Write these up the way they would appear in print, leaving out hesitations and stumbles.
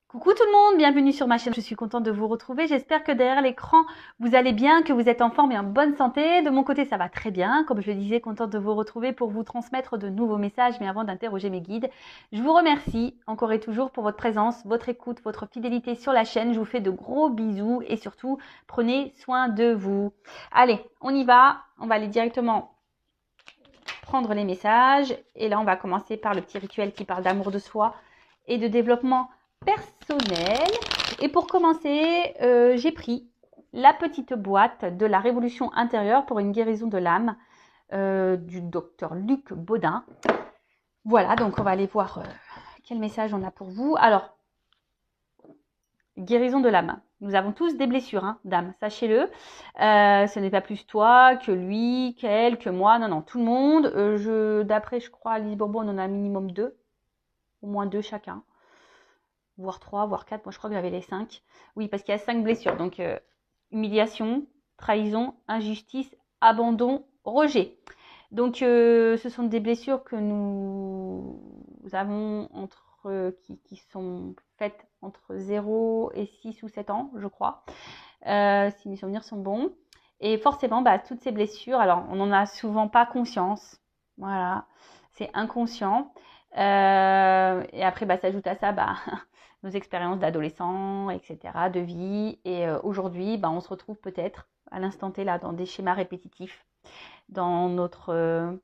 Coucou tout le monde, bienvenue sur ma chaîne, je suis contente de vous retrouver, j'espère que derrière l'écran vous allez bien, que vous êtes en forme et en bonne santé. De mon côté ça va très bien, comme je le disais, contente de vous retrouver pour vous transmettre de nouveaux messages, mais avant d'interroger mes guides, je vous remercie encore et toujours pour votre présence, votre écoute, votre fidélité sur la chaîne. Je vous fais de gros bisous et surtout prenez soin de vous. Allez, on y va, on va aller directement prendre les messages et là on va commencer par le petit rituel qui parle d'amour de soi et de développement personnel. Et pour commencer, j'ai pris la petite boîte de la révolution intérieure pour une guérison de l'âme du docteur Luc Baudin. Voilà, donc on va aller voir quel message on a pour vous. Alors, guérison de l'âme. Nous avons tous des blessures, hein, d'âme, sachez-le. Ce n'est pas plus toi que lui, qu'elle, que moi. Non, non, tout le monde. D'après, je crois, Alice Bourbon, on en a un minimum 2. Au moins 2 chacun. Voire 3, voire 4. Moi, je crois que j'avais les 5. Oui, parce qu'il y a 5 blessures. Donc, humiliation, trahison, injustice, abandon, rejet. Donc, ce sont des blessures que nous avons qui sont faites entre 0 et 6 ou 7 ans, je crois, si mes souvenirs sont bons. Et forcément, toutes ces blessures, alors on n'en a souvent pas conscience. Voilà, c'est inconscient. Et après, s'ajoute à ça nos expériences d'adolescents, etc., de vie. Et aujourd'hui, on se retrouve peut-être à l'instant T là dans des schémas répétitifs, dans notre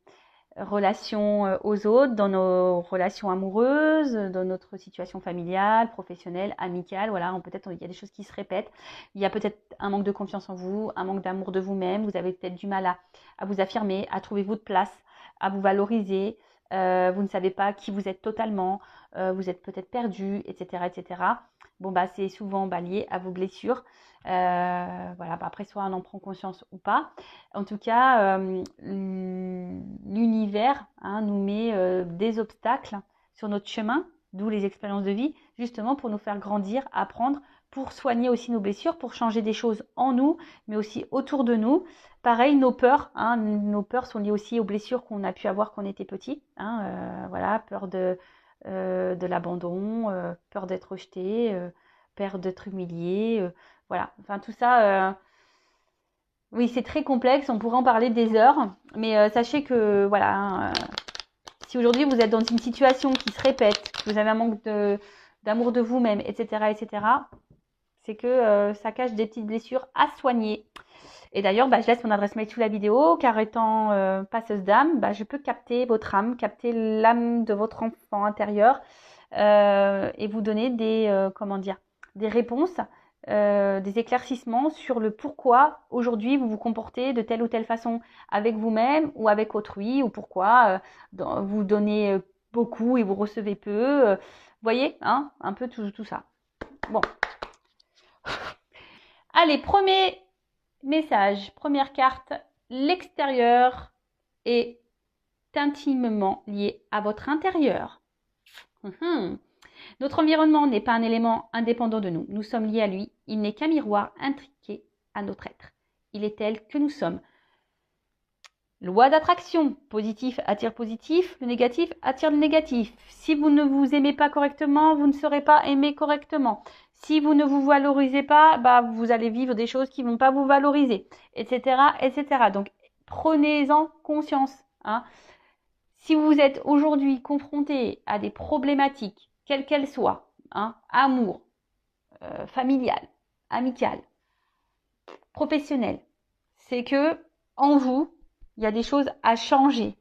relation aux autres, dans nos relations amoureuses, dans notre situation familiale, professionnelle, amicale. Voilà, peut-être il y a des choses qui se répètent. Il y a peut-être un manque de confiance en vous, un manque d'amour de vous-même. Vous avez peut-être du mal à vous affirmer, à trouver votre place, à vous valoriser. Vous ne savez pas qui vous êtes totalement. Vous êtes peut-être perdu, etc., etc. Bon, c'est souvent lié à vos blessures. Voilà, après, soit on en prend conscience ou pas. En tout cas, l'univers nous met des obstacles sur notre chemin, d'où les expériences de vie, justement pour nous faire grandir, apprendre, pour soigner aussi nos blessures, pour changer des choses en nous, mais aussi autour de nous. Pareil, nos peurs sont liées aussi aux blessures qu'on a pu avoir quand on était petit. Voilà, peur de l'abandon, peur d'être rejeté, peur d'être humilié. Voilà, enfin tout ça, oui, c'est très complexe, on pourrait en parler des heures, mais sachez que voilà, si aujourd'hui vous êtes dans une situation qui se répète, que vous avez un manque d'amour de vous-même, etc., etc., c'est que ça cache des petites blessures à soigner. Et d'ailleurs, je laisse mon adresse mail sous la vidéo, car étant passeuse d'âme, je peux capter votre âme, capter l'âme de votre enfant intérieur et vous donner des réponses, des éclaircissements sur le pourquoi aujourd'hui vous vous comportez de telle ou telle façon avec vous-même ou avec autrui, ou pourquoi vous donnez beaucoup et vous recevez peu. Voyez, un peu tout ça. Bon. Allez, premier message, première carte, l'extérieur est intimement lié à votre intérieur. Notre environnement n'est pas un élément indépendant de nous. Nous sommes liés à lui. Il n'est qu'un miroir intriqué à notre être. Il est tel que nous sommes. Loi d'attraction. Positif attire positif. Le négatif attire le négatif. Si vous ne vous aimez pas correctement, vous ne serez pas aimé correctement. Si vous ne vous valorisez pas, vous allez vivre des choses qui ne vont pas vous valoriser, etc., etc. Donc, prenez-en conscience. Si vous êtes aujourd'hui confronté à des problématiques, quelles qu'elles soient, amour, familial, amical, professionnel, c'est que en vous, il y a des choses à changer.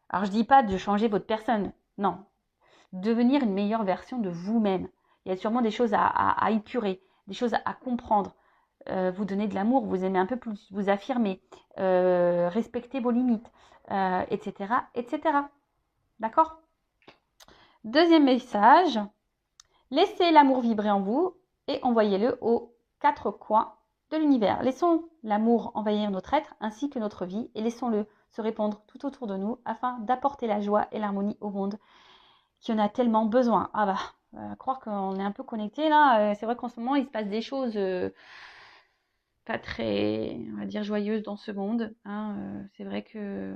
Alors je dis pas de changer votre personne, non. Devenir une meilleure version de vous-même. Il y a sûrement des choses à épurer, des choses à comprendre. Vous donner de l'amour, vous aimer un peu plus, vous affirmer, respecter vos limites, etc., etc. D'accord ? Deuxième message, laissez l'amour vibrer en vous et envoyez-le aux 4 coins de l'univers. Laissons l'amour envahir notre être ainsi que notre vie et laissons-le se répandre tout autour de nous afin d'apporter la joie et l'harmonie au monde qui en a tellement besoin. Croire qu'on est un peu connecté là, c'est vrai qu'en ce moment il se passe des choses pas très, on va dire, joyeuses dans ce monde. C'est vrai que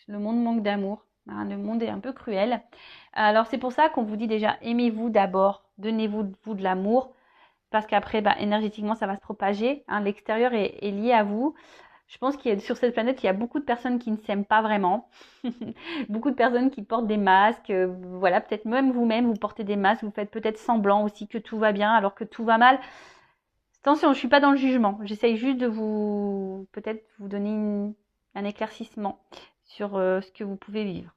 le monde manque d'amour. Le monde est un peu cruel. Alors c'est pour ça qu'on vous dit déjà, aimez-vous d'abord. Donnez-vous de l'amour. Parce qu'après, énergétiquement, ça va se propager. Hein, l'extérieur est lié à vous. Je pense qu'il y a, sur cette planète, il y a beaucoup de personnes qui ne s'aiment pas vraiment. Beaucoup de personnes qui portent des masques. Voilà, peut-être même vous-même, vous portez des masques. Vous faites peut-être semblant aussi que tout va bien alors que tout va mal. Attention, je ne suis pas dans le jugement. J'essaye juste de peut-être vous donner un éclaircissement sur ce que vous pouvez vivre.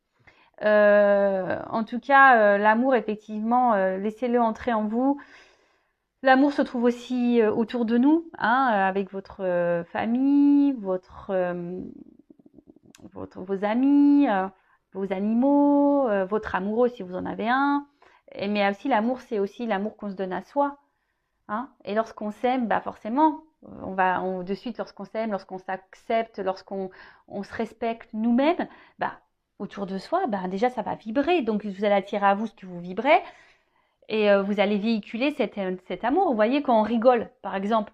En tout cas, l'amour, effectivement, laissez-le entrer en vous. L'amour se trouve aussi autour de nous, hein, avec votre famille, vos amis, vos animaux, votre amoureux si vous en avez un. Mais aussi l'amour, c'est aussi l'amour qu'on se donne à soi. Hein. Et lorsqu'on s'aime, forcément, de suite, lorsqu'on s'aime, lorsqu'on s'accepte, lorsqu'on se respecte nous-mêmes, autour de soi, déjà ça va vibrer. Donc vous allez attirer à vous ce que vous vibrez. Et vous allez véhiculer cet amour. Vous voyez, quand on rigole, par exemple,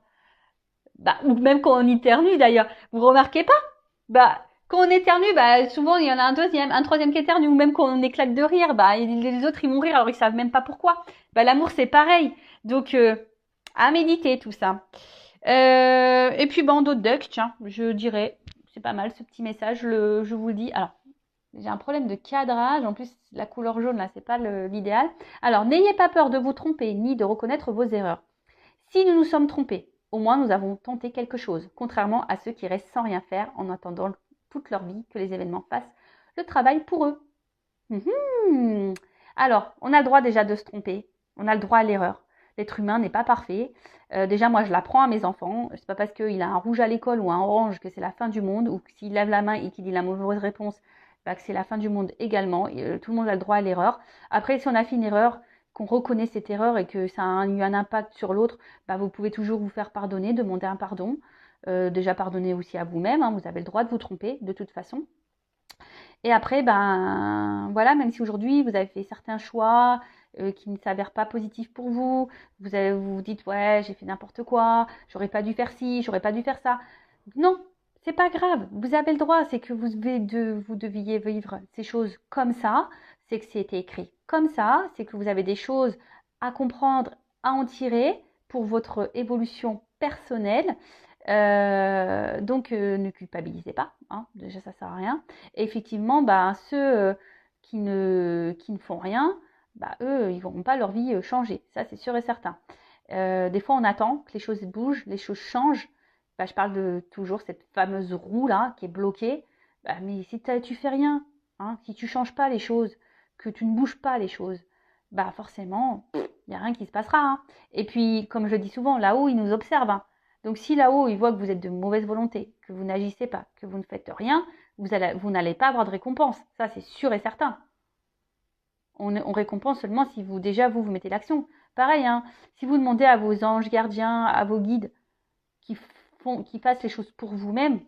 ou même quand on éternue d'ailleurs, vous remarquez pas? Quand on éternue, souvent il y en a un troisième qui éternue, ou même quand on éclate de rire, les autres ils vont rire alors ils savent même pas pourquoi. L'amour c'est pareil. Donc à méditer tout ça. Et puis d'autres ducks, tiens, je dirais, c'est pas mal ce petit message, je vous le dis. Alors, j'ai un problème de cadrage. En plus, la couleur jaune, là, c'est pas l'idéal. Alors, n'ayez pas peur de vous tromper, ni de reconnaître vos erreurs. Si nous nous sommes trompés, au moins nous avons tenté quelque chose, contrairement à ceux qui restent sans rien faire en attendant toute leur vie que les événements fassent le travail pour eux. Alors, on a le droit déjà de se tromper. On a le droit à l'erreur. L'être humain n'est pas parfait. Déjà, moi, je l'apprends à mes enfants. C'est pas parce qu'il a un rouge à l'école ou un orange que c'est la fin du monde, ou s'il lève la main et qu'il dit la mauvaise réponse, que c'est la fin du monde également. Tout le monde a le droit à l'erreur. Après, si on a fait une erreur, qu'on reconnaît cette erreur et que ça a eu un impact sur l'autre, vous pouvez toujours vous faire pardonner, demander un pardon. Déjà, pardonner aussi à vous-même. Hein, vous avez le droit de vous tromper, de toute façon. Et après, voilà, même si aujourd'hui, vous avez fait certains choix qui ne s'avèrent pas positifs pour vous, vous dites, ouais, j'ai fait n'importe quoi, j'aurais pas dû faire ci, j'aurais pas dû faire ça. Non, c'est pas grave, vous avez le droit, c'est que vous deviez vivre ces choses comme ça, c'est que c'était écrit comme ça, c'est que vous avez des choses à comprendre, à en tirer pour votre évolution personnelle. Donc ne culpabilisez pas, hein, déjà ça sert à rien. Et effectivement, ceux qui ne font rien, eux, ils ne verront pas leur vie changer, ça c'est sûr et certain. Des fois on attend que les choses bougent, les choses changent. Je parle de toujours cette fameuse roue là qui est bloquée. Mais si tu fais rien, hein, si tu changes pas les choses, que tu ne bouges pas les choses, forcément, il n'y a rien qui se passera. Hein. Et puis, comme je le dis souvent, là-haut, ils nous observent. Hein. Donc si là-haut, ils voient que vous êtes de mauvaise volonté, que vous n'agissez pas, que vous ne faites rien, vous n'allez pas avoir de récompense. Ça, c'est sûr et certain. On récompense seulement si vous mettez l'action. Pareil, hein, si vous demandez à vos anges gardiens, à vos guides qui fassent les choses pour vous-même,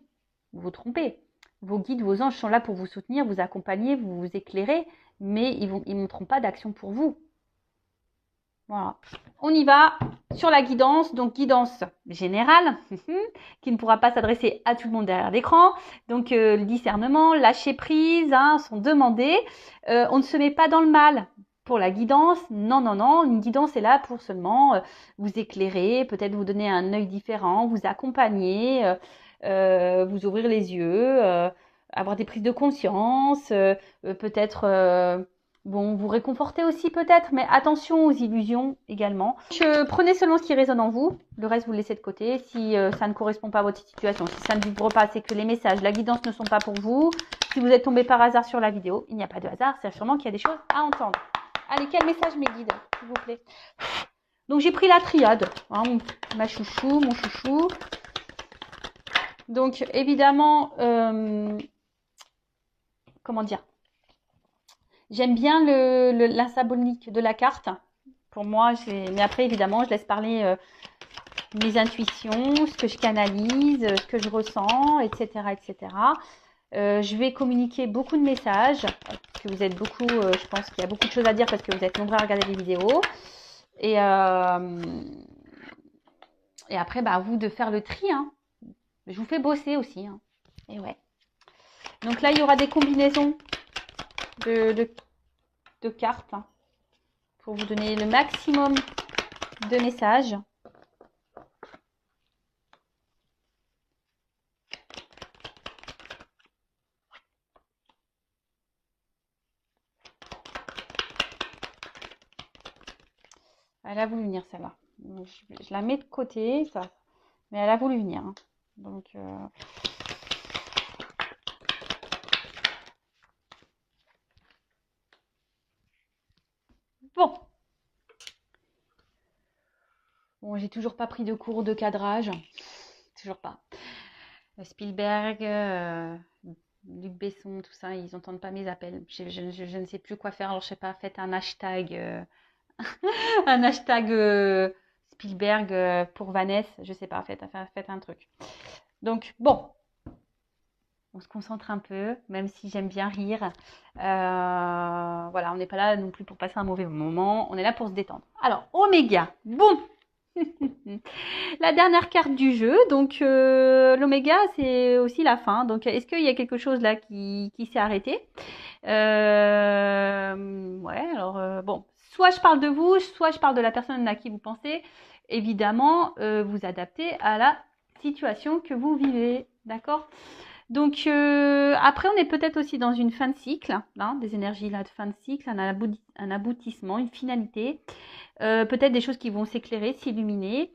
vous vous trompez. Vos guides, vos anges sont là pour vous soutenir, vous accompagner, vous éclairer, mais ils ne montreront pas d'action pour vous. Voilà. On y va sur la guidance, donc guidance générale, qui ne pourra pas s'adresser à tout le monde derrière l'écran. Donc le discernement, lâcher prise, sont demandés. On ne se met pas dans le mal pour la guidance. Non, non, non. Une guidance est là pour seulement vous éclairer, peut-être vous donner un œil différent, vous accompagner, vous ouvrir les yeux, avoir des prises de conscience, peut-être... vous réconforter aussi peut-être, mais attention aux illusions également. Prenez seulement ce qui résonne en vous, le reste vous le laissez de côté. Si ça ne correspond pas à votre situation, si ça ne vibre pas, c'est que les messages, la guidance ne sont pas pour vous. Si vous êtes tombé par hasard sur la vidéo, il n'y a pas de hasard, c'est sûrement qu'il y a des choses à entendre. Allez, quel message mes guides, s'il vous plaît? Donc j'ai pris la triade, hein, mon chouchou. Donc évidemment, comment dire? J'aime bien la symbolique de la carte. Pour moi, mais après, évidemment, je laisse parler mes intuitions, ce que je canalise, ce que je ressens, etc. etc. Je vais communiquer beaucoup de messages, parce que vous êtes beaucoup, je pense qu'il y a beaucoup de choses à dire, parce que vous êtes nombreux à regarder les vidéos. Et après, à vous de faire le tri. Hein. Je vous fais bosser aussi. Hein. Et ouais. Donc là, il y aura des combinaisons de cartes pour vous donner le maximum de messages. Elle a voulu venir celle-là. Je la mets de côté, ça. Mais elle a voulu venir. Hein. Donc, bon. Bon, j'ai toujours pas pris de cours de cadrage. Toujours pas. Spielberg, Luc Besson, tout ça, ils n'entendent pas mes appels. Je ne sais plus quoi faire. Alors, je sais pas, faites un hashtag, un hashtag Spielberg pour Vanessa. Je sais pas, faites un truc. Donc, bon. On se concentre un peu, même si j'aime bien rire. Voilà, on n'est pas là non plus pour passer un mauvais moment. On est là pour se détendre. Alors, Oméga. Boum. La dernière carte du jeu. Donc, l'Oméga, c'est aussi la fin. Donc, est-ce qu'il y a quelque chose là qui s'est arrêté? Ouais, alors, bon. Soit je parle de vous, soit je parle de la personne à qui vous pensez. Évidemment, vous adaptez à la situation que vous vivez. D'accord? Donc, après, on est peut-être aussi dans une fin de cycle, hein, des énergies là de fin de cycle, un aboutissement, une finalité. Peut-être des choses qui vont s'éclairer, s'illuminer.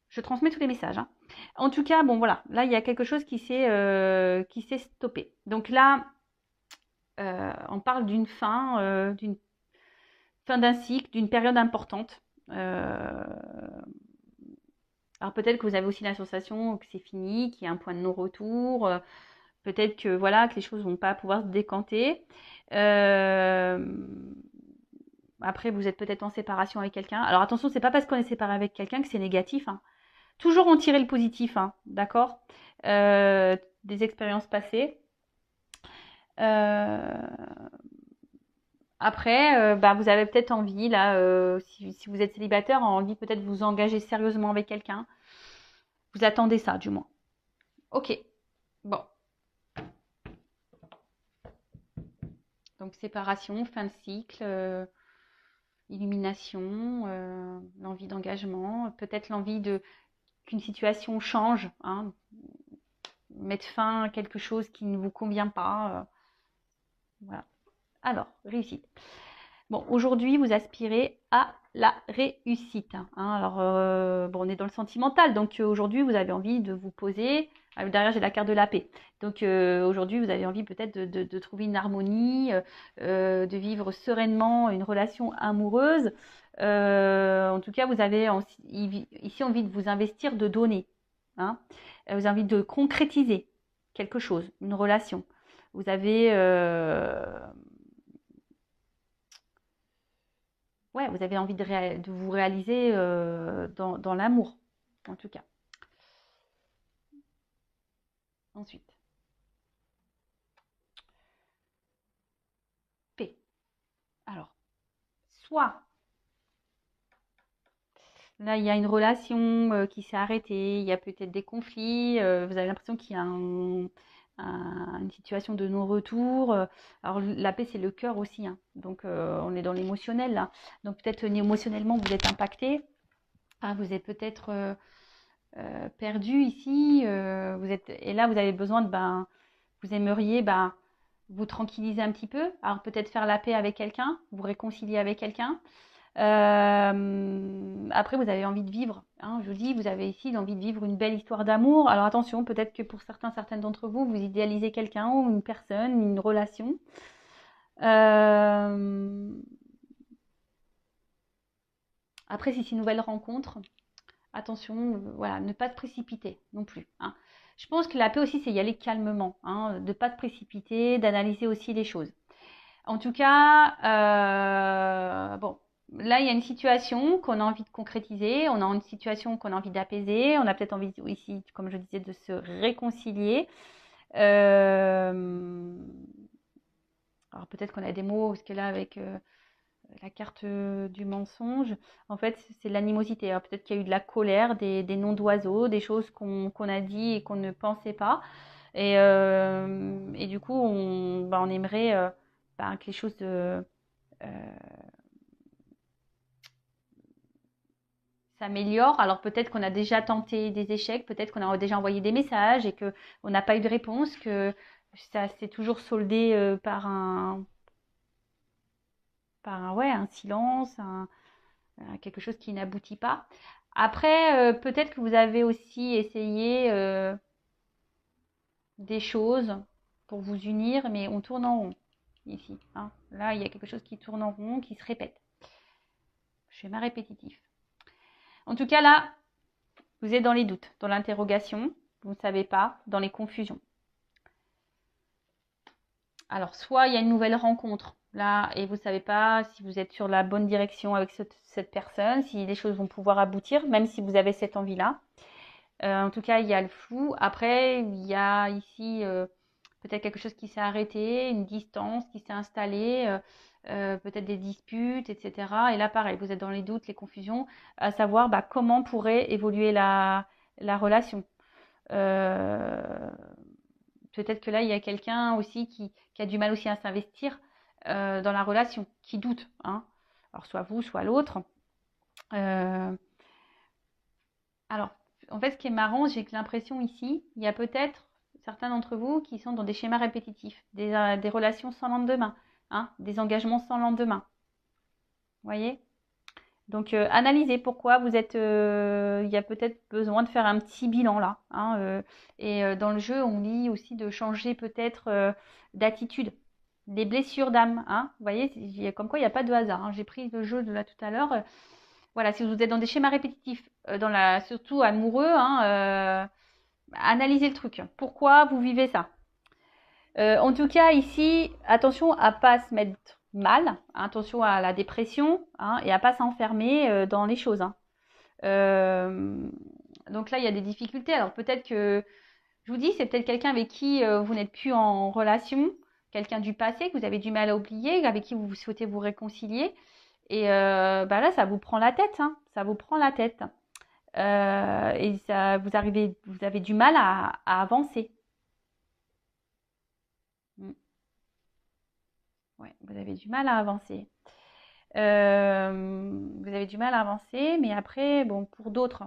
Je transmets tous les messages. Hein. En tout cas, bon, voilà. Là, il y a quelque chose qui s'est stoppé. Donc là, on parle d'une fin d'un cycle, d'une période importante. Alors peut-être que vous avez aussi la sensation que c'est fini, qu'il y a un point de non-retour. Peut-être que voilà que les choses vont pas pouvoir se décanter. Après, vous êtes peut-être en séparation avec quelqu'un. Alors attention, c'est pas parce qu'on est séparé avec quelqu'un que c'est négatif. Hein. Toujours en tirer le positif, hein, d'accord? Des expériences passées. Après, vous avez peut-être envie, là, si vous êtes célibataire, envie peut-être de vous engager sérieusement avec quelqu'un. Vous attendez ça, du moins. Ok. Bon. Donc, séparation, fin de cycle, illumination, l'envie d'engagement, peut-être l'envie qu'une situation change, hein, mettre fin à quelque chose qui ne vous convient pas. Voilà. Alors, réussite. Bon, aujourd'hui, vous aspirez à la réussite. Hein. Alors, bon, on est dans le sentimental, donc aujourd'hui, vous avez envie de vous poser. Derrière, j'ai la carte de la paix. Donc, aujourd'hui, vous avez envie peut-être de trouver une harmonie, de vivre sereinement une relation amoureuse. En tout cas, vous avez ici envie de vous investir, de donner. Hein. Vous avez envie de concrétiser quelque chose, une relation. Vous avez... ouais, vous avez envie de vous réaliser dans l'amour, en tout cas. Ensuite, P. Alors, soit là, il y a une relation qui s'est arrêtée, il y a peut-être des conflits, vous avez l'impression qu'il y a une situation de non-retour. Alors, la paix, c'est le cœur aussi, hein. Donc, on est dans l'émotionnel, là. Donc, peut-être émotionnellement, vous êtes impacté. Ah, vous êtes peut-être perdu ici. Et là, vous avez besoin vous aimeriez vous tranquilliser un petit peu. Alors, peut-être faire la paix avec quelqu'un, vous réconcilier avec quelqu'un. Après, vous avez envie de vivre, hein, je vous dis, vous avez ici envie de vivre une belle histoire d'amour. Alors attention, peut-être que pour certaines d'entre vous, vous idéalisez quelqu'un ou une personne, une relation. Après, si c'est une nouvelle rencontre, attention, voilà, ne pas se précipiter non plus. Hein. Je pense que la paix aussi, c'est y aller calmement, hein, de ne pas se précipiter, d'analyser aussi les choses. En tout cas, bon, là, il y a une situation qu'on a envie de concrétiser, on a une situation qu'on a envie d'apaiser, on a peut-être envie ici, comme je disais, de se réconcilier. Alors peut-être qu'on a des mots, parce que là, avec la carte du mensonge, en fait, c'est l'animosité. Alors peut-être qu'il y a eu de la colère, des noms d'oiseaux, des choses qu'on a dit et qu'on ne pensait pas. Et du coup, on aimerait que les choses s'améliore. Alors peut-être qu'on a déjà tenté des échecs, peut-être qu'on a déjà envoyé des messages et qu'on n'a pas eu de réponse, que ça s'est toujours soldé par un silence, quelque chose qui n'aboutit pas. Après, peut-être que vous avez aussi essayé des choses pour vous unir, mais on tourne en rond ici. Hein. Là, il y a quelque chose qui tourne en rond, qui se répète. Schéma répétitif. En tout cas, là, vous êtes dans les doutes, dans l'interrogation, vous ne savez pas, dans les confusions. Alors, soit il y a une nouvelle rencontre, là, et vous ne savez pas si vous êtes sur la bonne direction avec cette personne, si les choses vont pouvoir aboutir, même si vous avez cette envie-là. En tout cas, il y a le flou. Après, il y a ici peut-être quelque chose qui s'est arrêté, une distance qui s'est installée, peut-être des disputes, etc. Et là, pareil, vous êtes dans les doutes, les confusions, à savoir comment pourrait évoluer la relation. Peut-être que là, il y a quelqu'un aussi qui a du mal aussi à s'investir dans la relation, qui doute. Hein. Alors, soit vous, soit l'autre. Alors, en fait, ce qui est marrant, j'ai l'impression ici, il y a peut-être certains d'entre vous qui sont dans des schémas répétitifs, des relations sans lendemain, hein, des engagements sans lendemain. Vous voyez? Donc, analysez pourquoi vous êtes. Il y a peut-être besoin de faire un petit bilan là. Hein, et dans le jeu, on lit aussi de changer peut-être d'attitude, des blessures d'âme. Hein, vous voyez, comme quoi il n'y a pas de hasard. Hein. J'ai pris le jeu de là tout à l'heure. Voilà, si vous êtes dans des schémas répétitifs, surtout amoureux, hein, analysez le truc. Pourquoi vous vivez ça? En tout cas, ici, attention à pas se mettre mal, attention à la dépression, hein, et à pas s'enfermer dans les choses. Hein. Donc là, il y a des difficultés. Alors peut-être que, je vous dis, c'est peut-être quelqu'un avec qui vous n'êtes plus en relation, quelqu'un du passé que vous avez du mal à oublier, avec qui vous souhaitez vous réconcilier. Et là, ça vous prend la tête, hein, ça vous prend la tête. Et ça, vous avez du mal à avancer. Ouais, vous avez du mal à avancer. Vous avez du mal à avancer, mais après, bon, pour d'autres,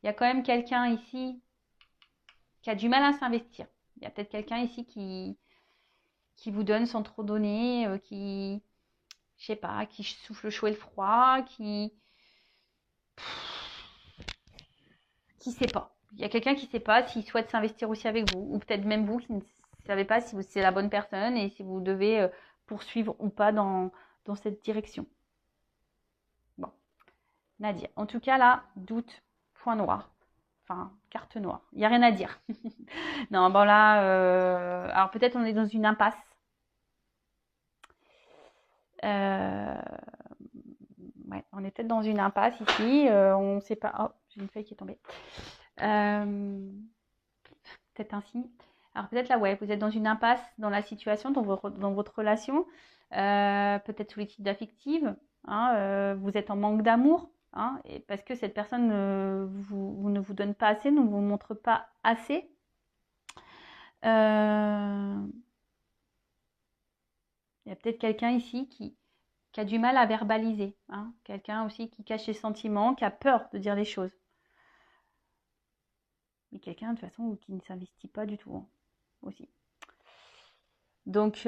il y a quand même quelqu'un ici qui a du mal à s'investir. Il y a peut-être quelqu'un ici qui vous donne sans trop donner, je sais pas, qui souffle le chaud et le froid, qui sait pas. Il y a quelqu'un qui sait pas s'il souhaite s'investir aussi avec vous, ou peut-être même vous qui ne savez pas si c'est la bonne personne et si vous devez poursuivre ou pas dans cette direction. Bon, Nadia. En tout cas, là, doute, point noir. Enfin, carte noire. Il n'y a rien à dire. Non, bon là, alors peut-être on est dans une impasse. Ouais, on est peut-être dans une impasse ici. On ne sait pas. Oh, j'ai une feuille qui est tombée. Peut-être un signe. Alors peut-être là, ouais, vous êtes dans une impasse dans la situation, dans votre relation. Peut-être sous les types d'affectives. Hein, vous êtes en manque d'amour. Hein, et parce que cette personne ne vous donne pas assez, ne vous montre pas assez. Il y a peut-être quelqu'un ici qui a du mal à verbaliser. Hein, quelqu'un aussi qui cache ses sentiments, qui a peur de dire les choses. Mais quelqu'un de toute façon qui ne s'investit pas du tout. Hein, aussi. Donc,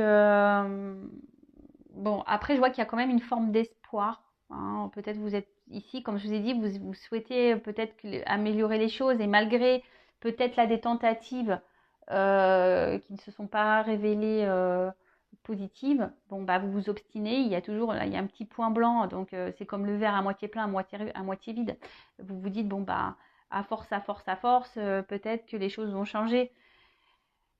bon, après, je vois qu'il y a quand même une forme d'espoir. Hein. Peut-être vous êtes ici, comme je vous ai dit, vous souhaitez peut-être améliorer les choses et malgré peut-être là des tentatives qui ne se sont pas révélées positives, bon, vous vous obstinez. Il y a toujours là, il y a un petit point blanc, donc c'est comme le verre à moitié plein, à moitié vide. Vous vous dites, bon, à force, peut-être que les choses vont changer.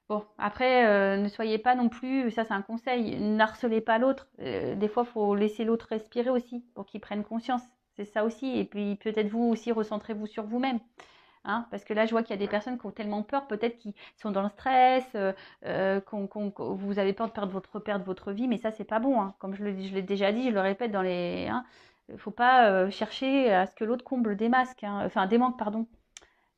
Bon, après, ne soyez pas non plus, ça c'est un conseil, n'harcelez pas l'autre. Des fois, il faut laisser l'autre respirer aussi pour qu'il prenne conscience. C'est ça aussi. Et puis peut-être vous aussi, recentrez-vous sur vous-même. Hein, parce que là, je vois qu'il y a des personnes qui ont tellement peur, peut-être qui sont dans le stress, vous avez peur de perdre votre vie, mais ça, c'est pas bon. Hein. Comme je l'ai déjà dit, je le répète dans les. Hein, faut pas chercher à ce que l'autre comble des masques, hein, enfin des manques, pardon.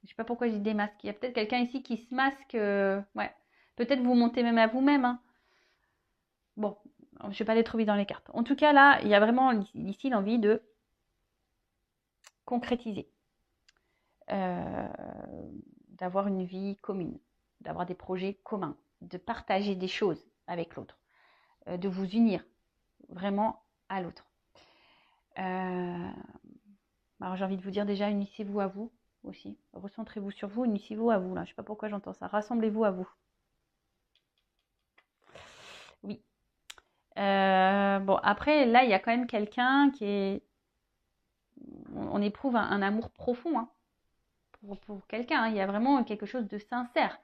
Je sais pas pourquoi j'ai des masques. Il y a peut-être quelqu'un ici qui se masque. Ouais. Peut-être vous montez même à vous-même. Hein. Bon, je vais pas aller trop vite dans les cartes. En tout cas, là, il y a vraiment ici l'envie de concrétiser, d'avoir une vie commune, d'avoir des projets communs, de partager des choses avec l'autre, de vous unir vraiment à l'autre. Alors j'ai envie de vous dire déjà, unissez-vous à vous aussi. Recentrez-vous sur vous, unissez-vous à vous. Là. Je ne sais pas pourquoi j'entends ça. Rassemblez-vous à vous. Oui. Bon, après, là, il y a quand même quelqu'un qui est... On éprouve un amour profond hein, pour quelqu'un. Hein. Il y a vraiment quelque chose de sincère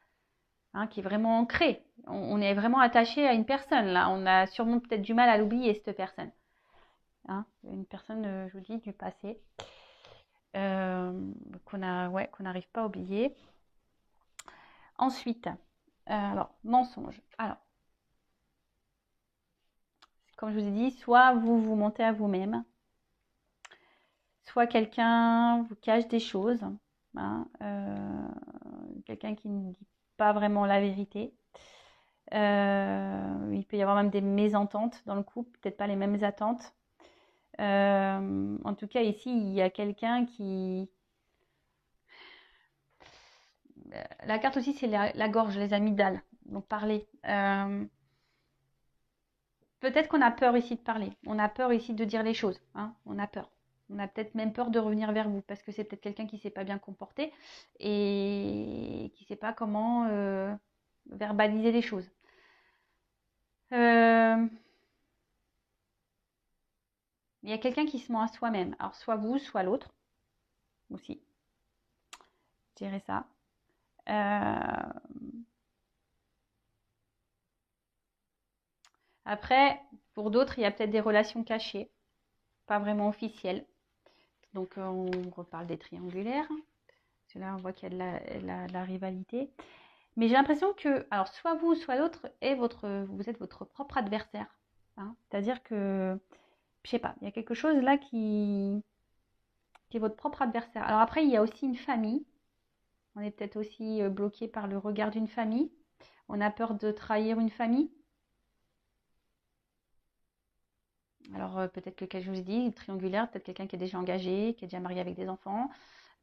hein, qui est vraiment ancré. On est vraiment attaché à une personne. Là, on a sûrement peut-être du mal à l'oublier, cette personne. Hein, une personne, je vous dis, du passé. Qu'on n'arrive pas à oublier. Ensuite, alors, mensonge. Alors, comme je vous ai dit, soit vous mentez à vous-même, soit quelqu'un vous cache des choses, hein, quelqu'un qui ne dit pas vraiment la vérité. Il peut y avoir même des mésententes dans le couple, peut-être pas les mêmes attentes. En tout cas, ici, il y a quelqu'un qui... La carte aussi, c'est la gorge, les amygdales. Donc, parler. Peut-être qu'on a peur ici de parler. On a peur ici de dire les choses. Hein. On a peur. On a peut-être même peur de revenir vers vous parce que c'est peut-être quelqu'un qui ne s'est pas bien comporté et qui ne sait pas comment verbaliser les choses. Il y a quelqu'un qui se ment à soi-même. Alors, soit vous, soit l'autre aussi. Je dirais ça. Après, pour d'autres, il y a peut-être des relations cachées, pas vraiment officielles. Donc, on reparle des triangulaires. Parce que là, on voit qu'il y a de la rivalité. Mais j'ai l'impression que, alors, soit vous, soit l'autre, vous êtes votre propre adversaire. Hein. C'est-à-dire que, je sais pas, il y a quelque chose là qui est votre propre adversaire. Alors après, il y a aussi une famille. On est peut-être aussi bloqué par le regard d'une famille. On a peur de trahir une famille. Alors peut-être que, comme je vous ai dit, triangulaire, peut-être quelqu'un qui est déjà engagé, qui est déjà marié avec des enfants.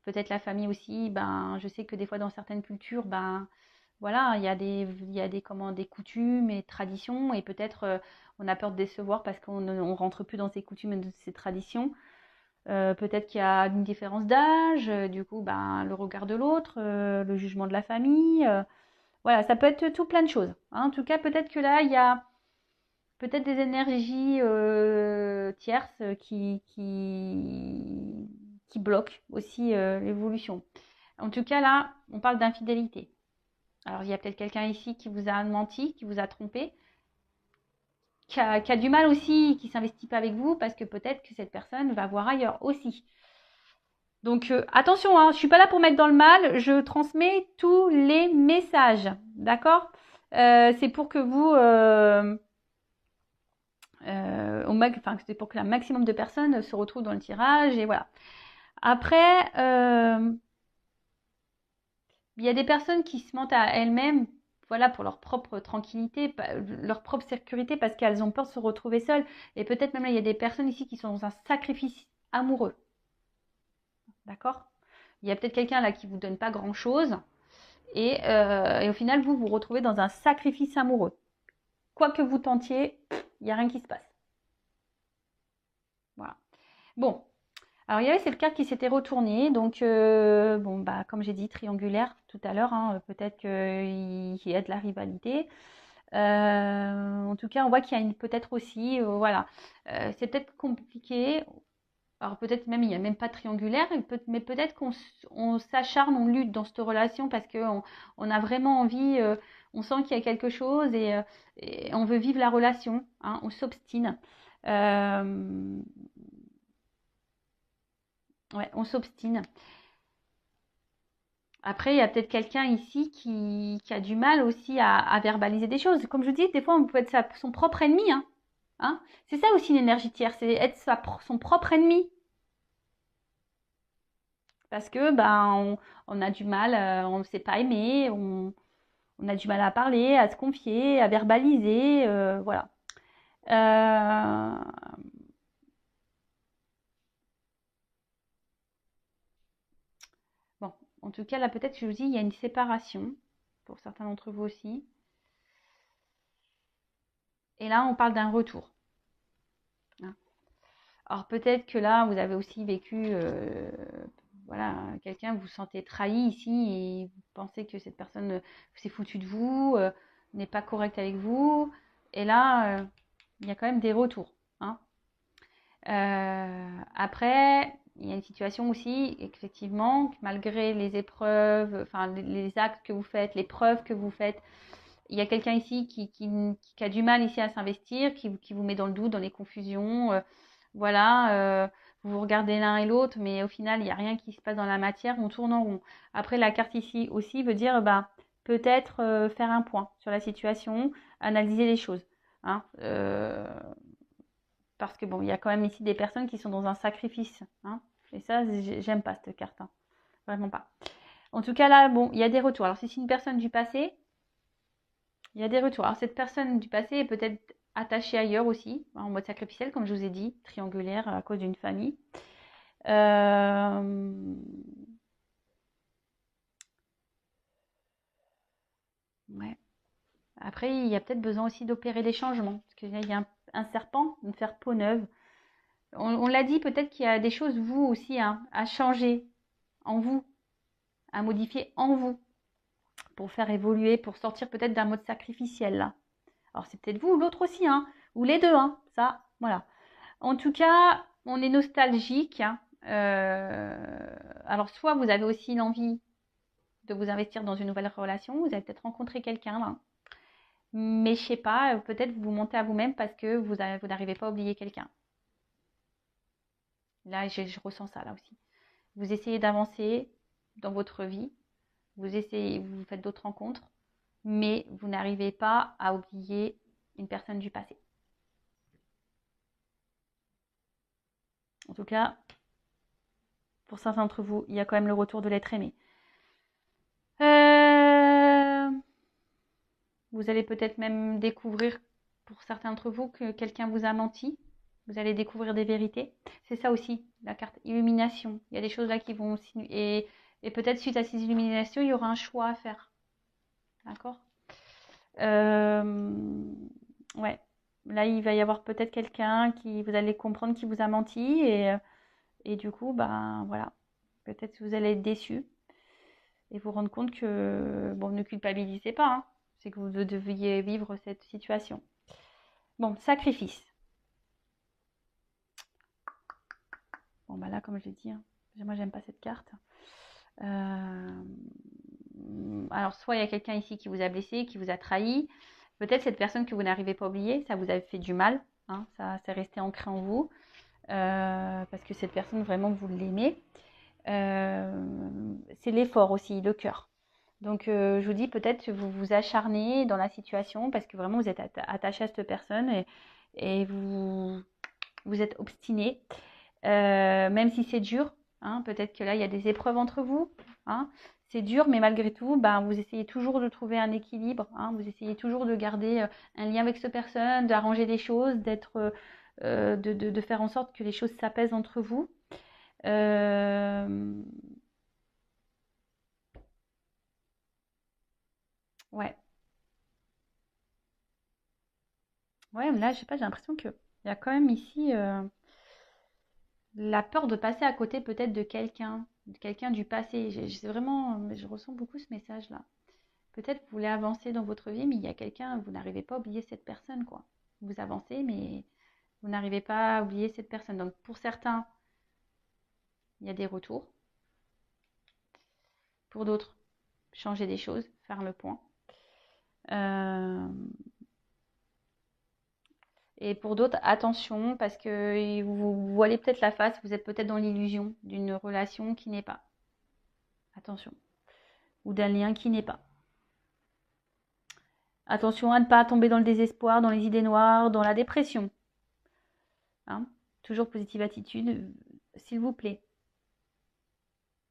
Peut-être la famille aussi, ben, je sais que des fois dans certaines cultures, ben, voilà, il y a des coutumes et traditions et peut-être on a peur de décevoir parce qu'on ne rentre plus dans ces coutumes et ces traditions. Peut-être qu'il y a une différence d'âge, du coup, ben, le regard de l'autre, le jugement de la famille. Voilà, ça peut être tout plein de choses. Hein. En tout cas, peut-être que là, il y a peut-être des énergies tierces qui bloquent aussi l'évolution. En tout cas, là, on parle d'infidélité. Alors, il y a peut-être quelqu'un ici qui vous a menti, qui vous a trompé, qui a du mal aussi, qui ne s'investit pas avec vous, parce que peut-être que cette personne va voir ailleurs aussi. Donc, attention, hein, je ne suis pas là pour mettre dans le mal, je transmets tous les messages, d'accord c'est pour que vous... c'est pour que un maximum de personnes se retrouvent dans le tirage, et voilà. Après, il y a des personnes qui se mentent à elles-mêmes, voilà, pour leur propre tranquillité, leur propre sécurité, parce qu'elles ont peur de se retrouver seules. Et peut-être même là, il y a des personnes ici qui sont dans un sacrifice amoureux. D'accord? Il y a peut-être quelqu'un là qui ne vous donne pas grand-chose. Et au final, vous vous retrouvez dans un sacrifice amoureux. Quoi que vous tentiez, il n'y a rien qui se passe. Voilà. Bon. Alors, il y avait cette carte qui s'était retournée. Donc, bon, bah, comme j'ai dit, triangulaire tout à l'heure. Hein, peut-être qu'il y a de la rivalité. En tout cas, on voit qu'il y a peut-être aussi, voilà, c'est peut-être compliqué. Alors peut-être même il n'y a même pas de triangulaire, mais peut-être qu'on s'acharne, on lutte dans cette relation parce qu'on a vraiment envie, on sent qu'il y a quelque chose et on veut vivre la relation, hein, on s'obstine. Ouais, on s'obstine. Après, il y a peut-être quelqu'un ici qui a du mal aussi à verbaliser des choses. Comme je vous dis, des fois, on peut être son propre ennemi. Hein. Hein. C'est ça aussi une énergie tierce, c'est être son propre ennemi. Parce que on a du mal, on ne sait pas aimer, on a du mal à parler, à se confier, à verbaliser, voilà. En tout cas, là, peut-être que je vous dis, il y a une séparation, pour certains d'entre vous aussi. Et là, on parle d'un retour. Hein. Alors, peut-être que là, vous avez aussi vécu, voilà, quelqu'un, vous vous sentez trahi ici et vous pensez que cette personne s'est foutue de vous, n'est pas correcte avec vous. Et là, il y a quand même des retours. Hein. Après, il y a une situation aussi, effectivement, malgré les épreuves, enfin les actes que vous faites, les preuves que vous faites, il y a quelqu'un ici qui a du mal ici à s'investir, qui vous met dans le doute, dans les confusions. Voilà, vous vous regardez l'un et l'autre, mais au final, il n'y a rien qui se passe dans la matière, on tourne en rond. Après, la carte ici aussi veut dire bah, peut-être faire un point sur la situation, analyser les choses. Hein. Parce que bon, il y a quand même ici des personnes qui sont dans un sacrifice. Hein. Et ça, j'aime pas cette carte. Hein. Vraiment pas. En tout cas, là, bon, il y a des retours. Alors, si c'est une personne du passé, il y a des retours. Alors, cette personne du passé est peut-être attachée ailleurs aussi, en mode sacrificiel, comme je vous ai dit, triangulaire à cause d'une famille. Ouais. Après, il y a peut-être besoin aussi d'opérer des changements. Parce qu'il y a un serpent, de faire peau neuve. On l'a dit, peut-être qu'il y a des choses, vous aussi, hein, à changer en vous, à modifier en vous, pour faire évoluer, pour sortir peut-être d'un mode sacrificiel, là. Alors, c'est peut-être vous ou l'autre aussi, hein, ou les deux, hein, ça, voilà. En tout cas, on est nostalgique. Hein. Alors, soit vous avez aussi l'envie de vous investir dans une nouvelle relation, vous avez peut-être rencontré quelqu'un, là. Mais je sais pas, peut-être vous montez à vous-même parce que vous n'arrivez pas à oublier quelqu'un. Là, je ressens ça, là aussi. Vous essayez d'avancer dans votre vie, vous faites d'autres rencontres, mais vous n'arrivez pas à oublier une personne du passé. En tout cas, pour certains d'entre vous, il y a quand même le retour de l'être aimé. Vous allez peut-être même découvrir, pour certains d'entre vous, que quelqu'un vous a menti. Vous allez découvrir des vérités. C'est ça aussi, la carte illumination. Il y a des choses là qui vont... Et peut-être suite à ces illuminations, il y aura un choix à faire. D'accord. Ouais. Là, il va y avoir peut-être quelqu'un qui, vous allez comprendre, qui vous a menti. Et du coup, ben voilà. Peut-être que vous allez être déçu. Et vous rendre compte que, bon, ne culpabilisez pas. Hein. C'est que vous deviez vivre cette situation. Bon, sacrifice. Bon, bah là, comme je l'ai dit, hein, moi, j'aime pas cette carte. Alors, soit il y a quelqu'un ici qui vous a blessé, qui vous a trahi. Peut-être cette personne que vous n'arrivez pas à oublier, ça vous a fait du mal. Hein, ça, c'est resté ancré en vous. Parce que cette personne, vraiment, vous l'aimez. C'est l'effort aussi, le cœur. Donc, je vous dis, peut-être que vous vous acharnez dans la situation parce que vraiment, vous êtes attaché à cette personne et vous êtes obstiné. Même si c'est dur, hein, peut-être que là, il y a des épreuves entre vous. Hein, c'est dur, mais malgré tout, ben, vous essayez toujours de trouver un équilibre. Hein, vous essayez toujours de garder un lien avec cette personne, d'arranger les choses, de faire en sorte que les choses s'apaisent entre vous. Ouais. Ouais, là, je sais pas, j'ai l'impression qu'il y a quand même ici la peur de passer à côté peut-être de quelqu'un du passé. Je ressens beaucoup ce message-là. Peut-être vous voulez avancer dans votre vie, mais il y a quelqu'un, vous n'arrivez pas à oublier cette personne, quoi. Vous avancez, mais vous n'arrivez pas à oublier cette personne. Donc pour certains, il y a des retours. Pour d'autres, changer des choses, faire le point. Et pour d'autres, attention, parce que vous voilez peut-être la face, vous êtes peut-être dans l'illusion d'une relation qui n'est pas. Attention. Ou d'un lien qui n'est pas. Attention à ne pas tomber dans le désespoir, dans les idées noires, dans la dépression. Hein, toujours positive attitude, s'il vous plaît.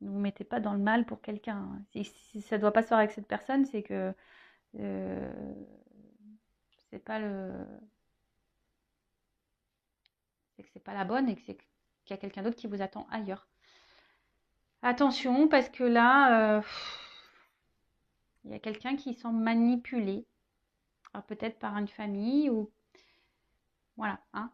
Ne vous mettez pas dans le mal pour quelqu'un. Hein. Si ça ne doit pas se faire avec cette personne, c'est que c'est pas c'est que c'est pas la bonne et que c'est qu'il y a quelqu'un d'autre qui vous attend ailleurs. Attention, parce que là, il y a quelqu'un qui semble manipulé. Alors peut-être par une famille ou... Voilà. Hein.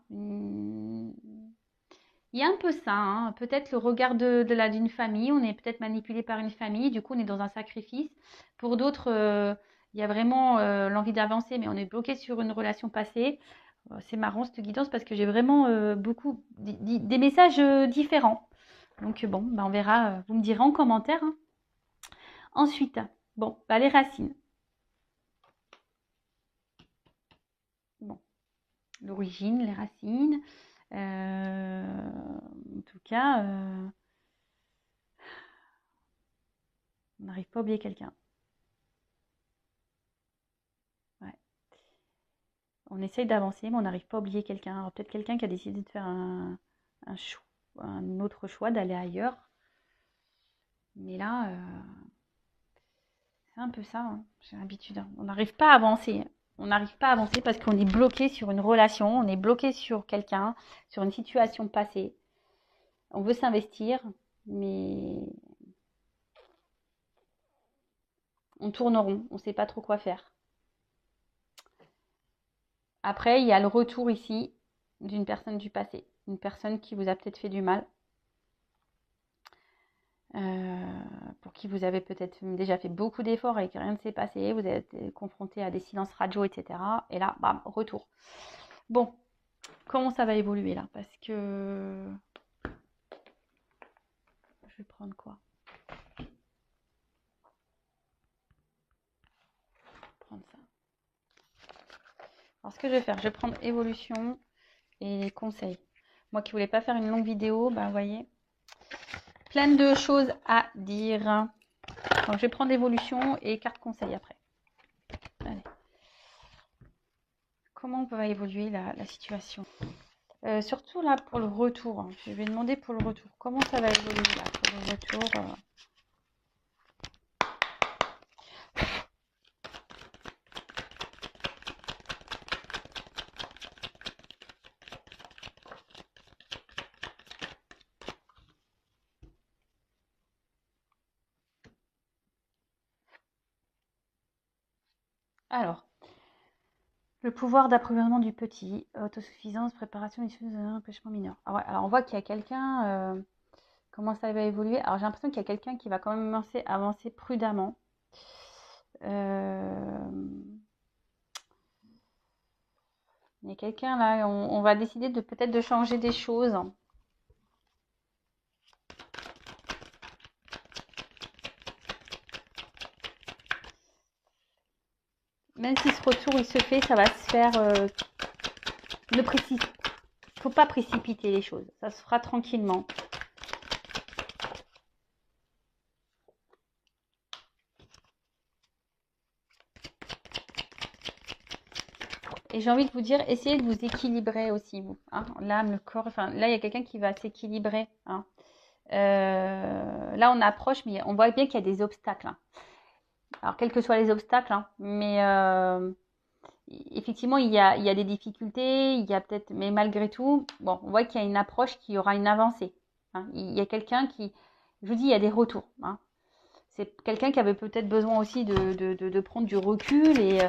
Il y a un peu ça. Hein. Peut-être le regard d'une famille. On est peut-être manipulé par une famille. Du coup, on est dans un sacrifice. Pour d'autres, il y a vraiment l'envie d'avancer, mais on est bloqué sur une relation passée. C'est marrant cette guidance parce que j'ai vraiment beaucoup des messages différents. Donc bon, bah, on verra. Vous me direz en commentaire. Hein. Ensuite, bon, bah, les racines. Bon, l'origine, les racines. En tout cas, on n'arrive pas à oublier quelqu'un. Ouais. On essaye d'avancer, mais on n'arrive pas à oublier quelqu'un. Alors peut-être quelqu'un qui a décidé de faire un autre choix, d'aller ailleurs. Mais là, c'est un peu ça. Hein. J'ai l'habitude. Hein. On n'arrive pas à avancer. On n'arrive pas à avancer parce qu'on est bloqué sur une relation, on est bloqué sur quelqu'un, sur une situation passée. On veut s'investir, mais on tourne rond, on ne sait pas trop quoi faire. Après, il y a le retour ici d'une personne du passé, une personne qui vous a peut-être fait du mal, pour qui vous avez peut-être déjà fait beaucoup d'efforts et que rien ne s'est passé, vous êtes confronté à des silences radio, etc. Et là, bam, retour. Bon, comment ça va évoluer là? Parce que... Je vais prendre quoi? Prendre ça. Alors, ce que je vais faire, je vais prendre évolution et conseils. Moi qui voulais pas faire une longue vidéo, ben vous voyez, plein de choses à dire. Donc, je vais prendre évolution et carte conseil après. Allez. Comment va évoluer la situation? Surtout là pour le retour. Hein. Je vais demander pour le retour. Comment ça va évoluer là pour le retour Alors, le pouvoir d'approvisionnement du petit, autosuffisance, préparation issue d'un empêchement mineur. Ah ouais, alors on voit qu'il y a quelqu'un. Comment ça va évoluer? Alors j'ai l'impression qu'il y a quelqu'un qui va quand même avancer prudemment. Il y a quelqu'un là, on va décider de peut-être de changer des choses. Même si ce retour il se fait, ça va se faire. Faut pas précipiter les choses. Ça se fera tranquillement. Et j'ai envie de vous dire, essayez de vous équilibrer aussi, vous. Hein, l'âme, le corps. Enfin, là, il y a quelqu'un qui va s'équilibrer. Hein. Là, on approche, mais on voit bien qu'il y a des obstacles. Hein. Alors, quels que soient les obstacles, hein, mais effectivement, il y a des difficultés, il y a peut-être, mais malgré tout, bon, on voit qu'il y a une approche, qui aura une avancée. Hein. Il y a quelqu'un qui, je vous dis, il y a des retours. Hein. C'est quelqu'un qui avait peut-être besoin aussi de prendre du recul et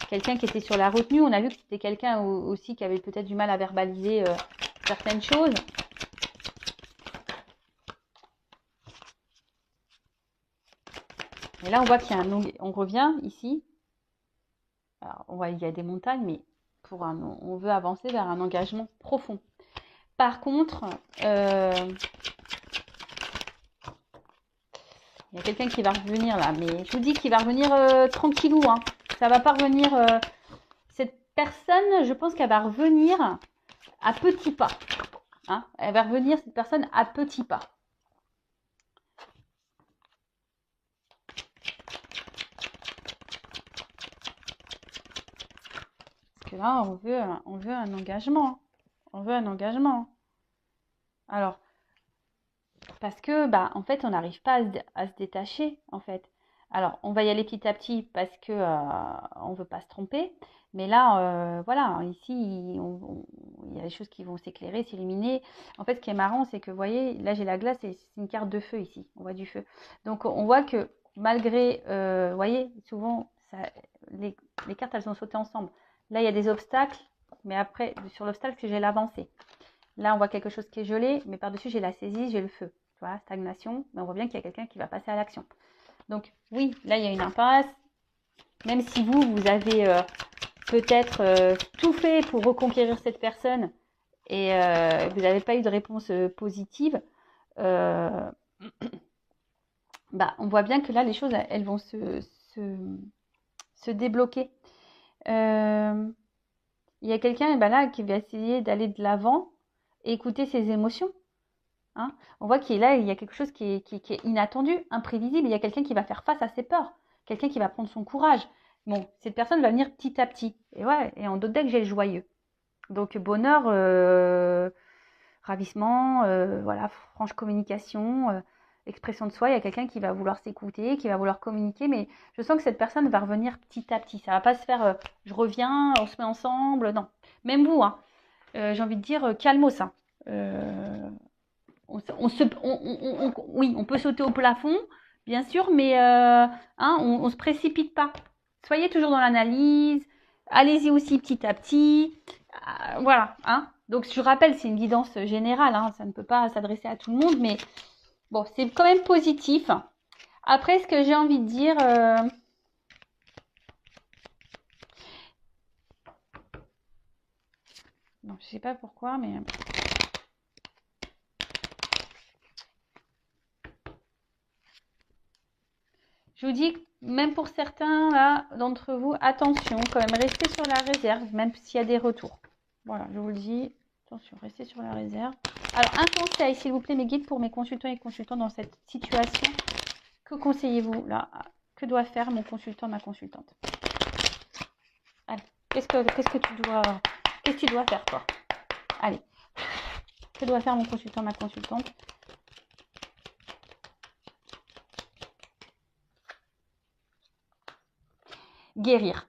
quelqu'un qui était sur la retenue. On a vu que c'était quelqu'un aussi qui avait peut-être du mal à verbaliser certaines choses. Et là, on voit qu'il y a on revient ici. Alors, on voit qu'il y a des montagnes, mais on veut avancer vers un engagement profond. Par contre, il y a quelqu'un qui va revenir là, mais je vous dis qu'il va revenir tranquillou. Hein. Ça va pas revenir. Cette personne, je pense qu'elle va revenir à petits pas. Hein. Elle va revenir, cette personne, à petits pas. Parce que là, on veut un engagement. On veut un engagement. Alors, parce que, bah, en fait, on n'arrive pas à se détacher, en fait. Alors, on va y aller petit à petit parce que on veut pas se tromper. Mais là, voilà, ici, il y a des choses qui vont s'éclairer, s'illuminer. En fait, ce qui est marrant, c'est que, vous voyez, là, j'ai la glace et c'est une carte de feu ici. On voit du feu. Donc, on voit que malgré, vous voyez, souvent, ça, les cartes, elles ont sauté ensemble. Là, il y a des obstacles, mais après, sur l'obstacle, j'ai l'avancée. Là, on voit quelque chose qui est gelé, mais par-dessus, j'ai la saisie, j'ai le feu. Tu vois, stagnation, mais on voit bien qu'il y a quelqu'un qui va passer à l'action. Donc, oui, là, il y a une impasse. Même si vous avez peut-être tout fait pour reconquérir cette personne et vous n'avez pas eu de réponse positive, bah, on voit bien que là, les choses, elles vont se débloquer. Il y a quelqu'un là qui va essayer d'aller de l'avant et écouter ses émotions. Hein. On voit qu'il est là, il y a quelque chose qui est inattendu, imprévisible. Il y a quelqu'un qui va faire face à ses peurs, quelqu'un qui va prendre son courage. Bon, cette personne va venir petit à petit. Et ouais, et en d'autres decks, j'ai le joyeux. Donc bonheur, ravissement, voilà, franche communication, expression de soi. Il y a quelqu'un qui va vouloir s'écouter, qui va vouloir communiquer, mais je sens que cette personne va revenir petit à petit. Ça va pas se faire, je reviens, on se met ensemble. Non, même vous, hein, j'ai envie de dire, calmos, hein. Oui, on peut sauter au plafond, bien sûr, mais on ne se précipite pas. Soyez toujours dans l'analyse. Allez-y aussi petit à petit. Voilà. Hein. Donc, je rappelle, c'est une guidance générale. Hein, ça ne peut pas s'adresser à tout le monde, mais bon, c'est quand même positif. Après, ce que j'ai envie de dire... non, je ne sais pas pourquoi, mais... Je vous dis, même pour certains là d'entre vous, attention, quand même, restez sur la réserve, même s'il y a des retours. Voilà, je vous le dis, attention, restez sur la réserve. Alors, un conseil, s'il vous plaît, mes guides, pour mes consultants et consultantes dans cette situation. Que conseillez-vous là? Que doit faire mon consultant, ma consultante? Allez, qu'est-ce que tu dois faire, toi? Allez, que doit faire mon consultant, ma consultante? Guérir.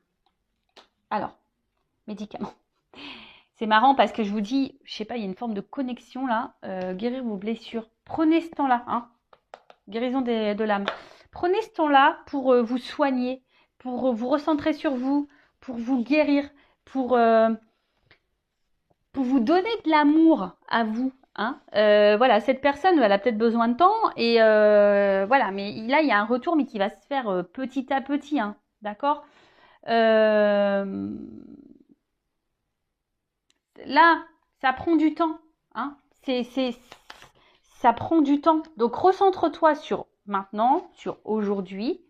Alors, médicaments. C'est marrant parce que je vous dis, je sais pas, il y a une forme de connexion là. Guérir vos blessures. Prenez ce temps-là, hein. Guérison de l'âme. Prenez ce temps-là pour vous soigner, pour vous recentrer sur vous, pour vous guérir, pour vous donner de l'amour à vous. Hein. Voilà, cette personne, elle a peut-être besoin de temps et voilà, mais là, il y a un retour, mais qui va se faire petit à petit, hein, d'accord. Là, ça prend du temps. Hein. Ça prend du temps. Donc, recentre-toi sur maintenant, sur aujourd'hui.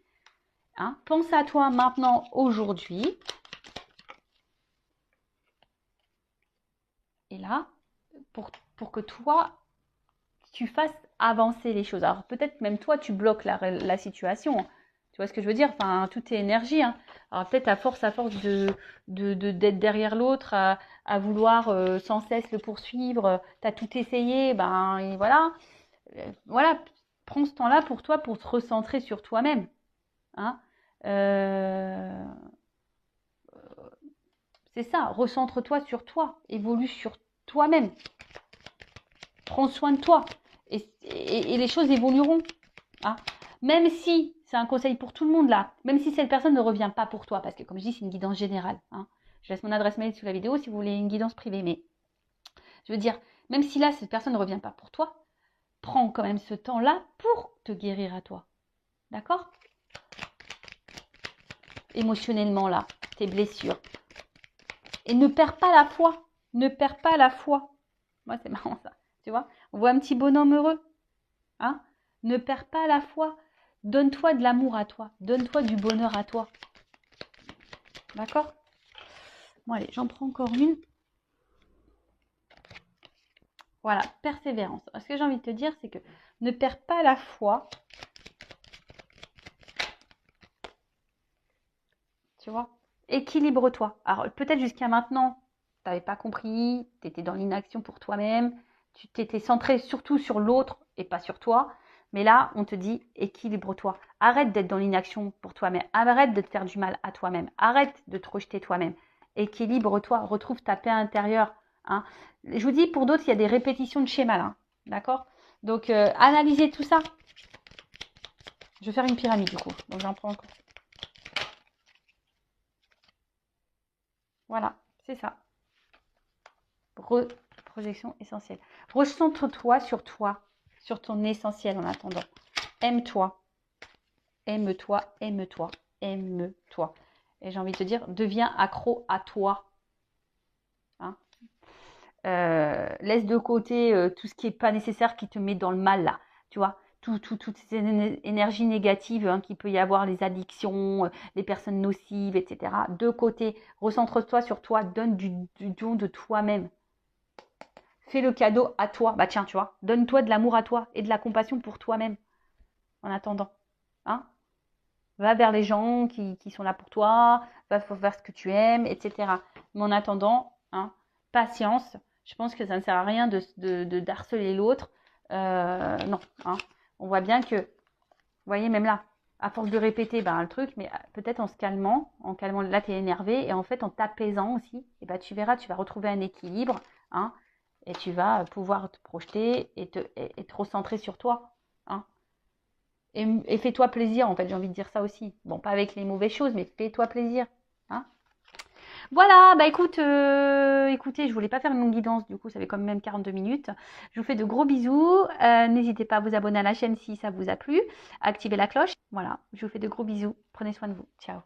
Hein. Pense à toi maintenant, aujourd'hui. Et là, pour que toi, tu fasses avancer les choses. Alors, peut-être même toi, tu bloques la situation. Tu vois ce que je veux dire? Enfin, tout est énergie. Hein. Alors, peut-être à force d'être derrière l'autre, à vouloir sans cesse le poursuivre, tu as tout essayé, ben et voilà. Voilà, prends ce temps-là pour toi, pour te recentrer sur toi-même. Hein. C'est ça, recentre-toi sur toi, évolue sur toi-même. Prends soin de toi et les choses évolueront. Hein. Même si, c'est un conseil pour tout le monde là, même si cette personne ne revient pas pour toi, parce que comme je dis, c'est une guidance générale. Hein. Je laisse mon adresse mail sous la vidéo si vous voulez une guidance privée, mais je veux dire, même si là, cette personne ne revient pas pour toi, prends quand même ce temps-là pour te guérir à toi. D'accord? Émotionnellement là, tes blessures. Et ne perds pas la foi. Ne perds pas la foi. Moi, c'est marrant ça. Tu vois? On voit un petit bonhomme heureux. Hein? Ne perds pas la foi. Donne-toi de l'amour à toi. Donne-toi du bonheur à toi. D'accord? Bon, allez, j'en prends encore une. Voilà, persévérance. Ce que j'ai envie de te dire, c'est que ne perds pas la foi. Tu vois? Équilibre-toi. Alors, peut-être jusqu'à maintenant, tu n'avais pas compris, tu étais dans l'inaction pour toi-même, tu t'étais centré surtout sur l'autre et pas sur toi. Mais là, on te dit équilibre-toi. Arrête d'être dans l'inaction pour toi-même. Arrête de te faire du mal à toi-même. Arrête de te rejeter toi-même. Équilibre-toi. Retrouve ta paix intérieure. Hein. Je vous dis, pour d'autres, il y a des répétitions de schémas là. D'accord? Donc, analysez tout ça. Je vais faire une pyramide du coup. Donc, j'en prends encore. Voilà, c'est ça. Projection essentielle. Recentre-toi, sur ton essentiel en attendant. Aime-toi. Aime-toi, aime-toi, aime-toi. Et j'ai envie de te dire, deviens accro à toi. Hein, laisse de côté tout ce qui n'est pas nécessaire, qui te met dans le mal là. Tu vois, toutes ces énergies négatives qu'il peut y avoir, les addictions, les personnes nocives, etc. De côté, recentre-toi sur toi, donne du don de toi-même. Fais le cadeau à toi. Bah tiens, tu vois, donne-toi de l'amour à toi et de la compassion pour toi-même en attendant. Hein, va vers les gens qui sont là pour toi, va vers ce que tu aimes, etc. Mais en attendant, hein, patience. Je pense que ça ne sert à rien de harceler l'autre. Non. Hein. On voit bien que, vous voyez, même là, à force de répéter le truc, mais peut-être en calmant, là, tu es énervé, et en fait, en t'apaisant aussi, et ben, tu verras, tu vas retrouver un équilibre, hein, et tu vas pouvoir te projeter et te recentrer sur toi. Hein. Et fais-toi plaisir, en fait, j'ai envie de dire ça aussi. Bon, pas avec les mauvaises choses, mais fais-toi plaisir. Hein. Voilà, bah écoutez, je voulais pas faire une longue guidance, du coup, ça fait quand même 42 minutes. Je vous fais de gros bisous. N'hésitez pas à vous abonner à la chaîne si ça vous a plu. Activez la cloche. Voilà, je vous fais de gros bisous. Prenez soin de vous. Ciao.